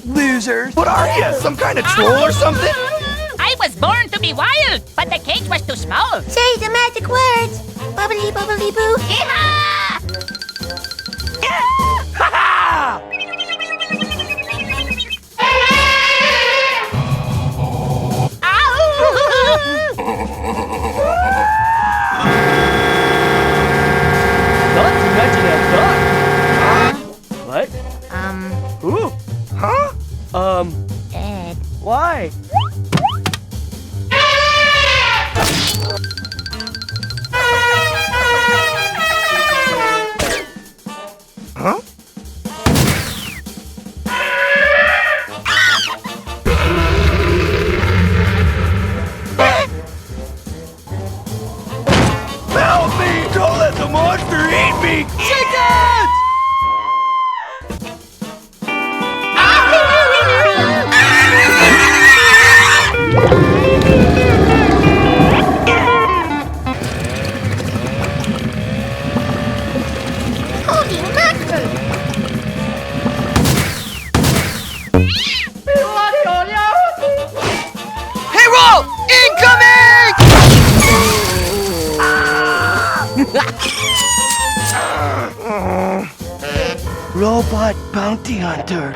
Losers. What are you? Some kind of troll or something? I was born to be wild, but the cage was too small. Say the magic words. Bubbly, bubbly, boo. Yeehaw! Ha ha! Not to mention a duck. What? Who? Huh? Ed. Why? Huh? Help me! Don't let the monster eat me! Chickens! Holy mackerel. Hey, roll! Incoming! Robot bounty hunter.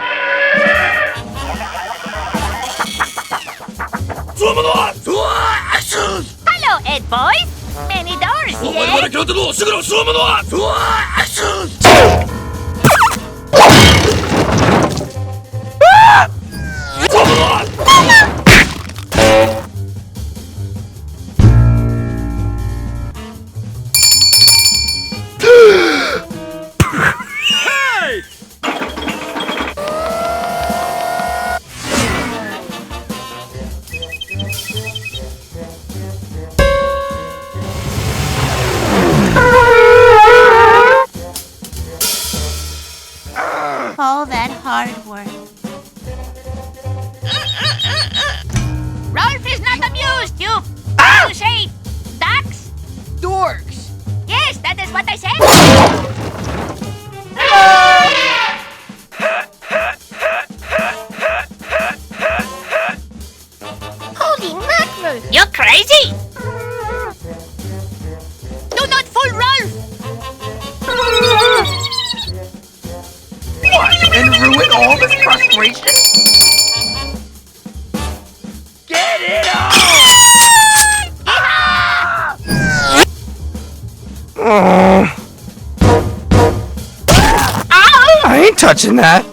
Hello, Ed boys. Many doors, yeah? All that hard work. Rolf is not amused, you... You say ducks? Dorks! Yes, that is what I said. Holy mackerel. You crazy? Do not fool Rolf. What? And ruin all this frustration? Get it on! I ain't touching that.